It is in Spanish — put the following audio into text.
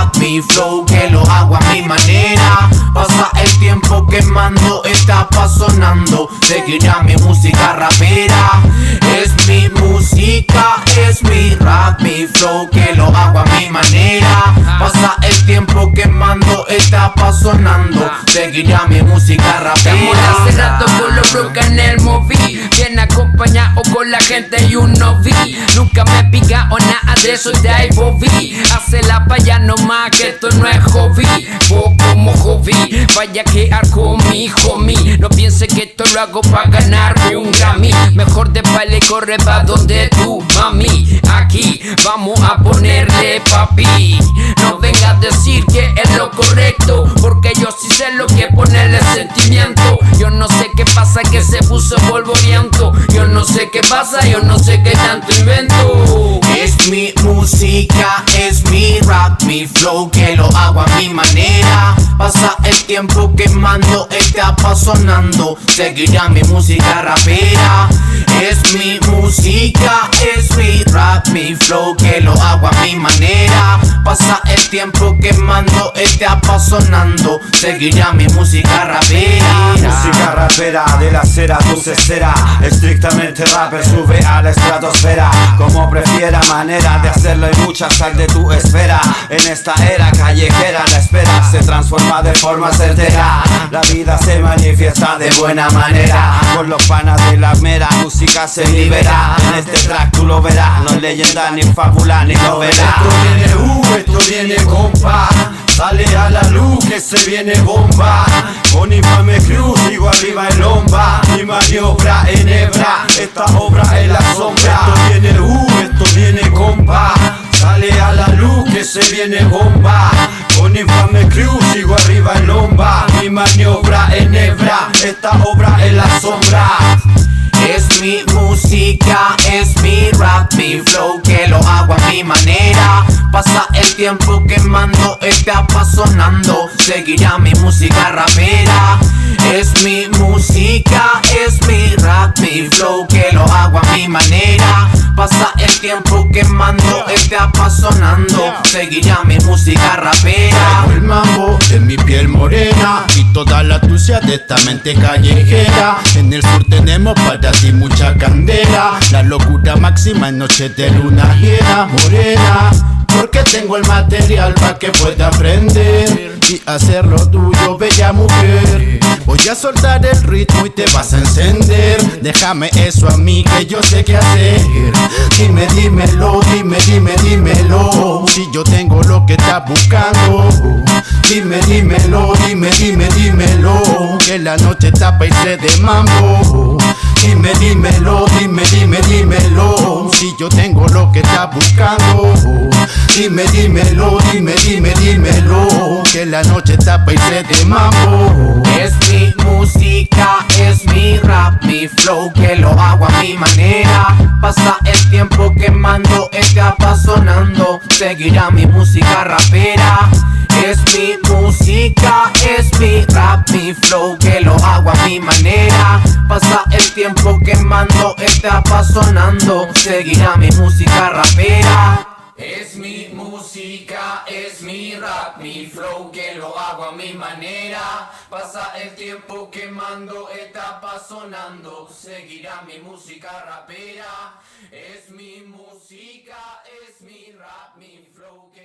rap, mi flow, que lo hago a mi manera. Pasa el tiempo quemando etapas sonando, seguirá mi música rapera. Es mi música, es mi rap, mi flow, que lo hago a mi manera. Pasa el tiempo quemando etapas sonando, seguirá mi música rapera. Estamos hace rato con los broca en el movie, bien acompañado con la gente y un novi. Nunca me he picado nada de eso de ahí vi. Hace la paya nomás que esto no es hobby. Vos como hobby, vaya a quedar con mi homie. No piense que esto lo hago para ganarme un Grammy. Mejor de baile corre pa' donde tu mami. Aquí vamos a ponerle papi. No venga a decir que es lo correcto, porque yo sí sé lo que ponerle sentimiento. Yo no sé qué pasa que se puso polvoriento. Yo no sé qué pasa, yo no sé qué tanto invento. Es mi música, es mi rap, mi flow, que lo hago a mi manera. Pasa el tiempo quemando etapas sonando, seguirá mi música rapera. Es mi música, es mi rap, mi flow, que lo hago a mi manera. Pasa el tiempo quemando etapas sonando, seguirá mi música rapera. Música rapera de la acera, dulce cera, estrictamente rapper, sube a la estratosfera. Como prefiera, manera de hacerlo y muchas, sal de tu esfera. En esta era callejera la espera se transforma de forma certera. La vida se manifiesta de buena manera, con los panas de la mera música se libera. En este track tú lo verás, no es leyenda ni fábula ni novela. Esto viene compa, sale a la luz que se viene bomba. Con Infame Crew sigo arriba en lomba. Mi maniobra en hebra, esta obra es la sombra. Esto viene compa, sale a la luz que se viene bomba. Con Infame Crew sigo arriba en lomba. Mi maniobra en hebra, esta obra es la sombra. Es mi música, es mi rap, mi flow, que lo hago a mi manera. Pasa el tiempo quemando etapas sonando, seguirá mi música rapera. Es mi música, es mi rap, mi flow, que lo hago a mi manera. Pasa el tiempo quemando etapas sonando, seguirá mi música rapera. El mambo de mi piel morena y toda la tucia de esta mente callejera. En el sur tenemos para ti mucha candela, la locura máxima en noches de luna llena. Morena, porque tengo el material para que pueda aprender y hacerlo tuyo, bella mujer. Voy a soltar el ritmo y te vas a encender. Déjame eso a mí que yo sé qué hacer. Dime, dímelo, dímelo. Si yo tengo lo que estás buscando. Dime, dímelo, dímelo. Que la noche está pa' irse de mambo. Dime, dímelo, dímelo. Si yo tengo lo que estás buscando. Dime, dímelo, dímelo. Que la noche está pa' irse de mambo. Es mi música, es mi rap, mi flow, que lo hago a mi manera. Pasa el tiempo quemando etapas sonando, seguirá mi música rapera. Es mi música, es mi rap, mi flow, que lo hago a mi manera. Pasa el tiempo quemando etapas sonando, seguirá mi música rapera. Es mi música, es mi rap, mi flow, que lo hago a mi manera. Pasa el tiempo quemando etapas sonando, seguirá mi música rapera. Es mi música, es mi rap, mi flow, que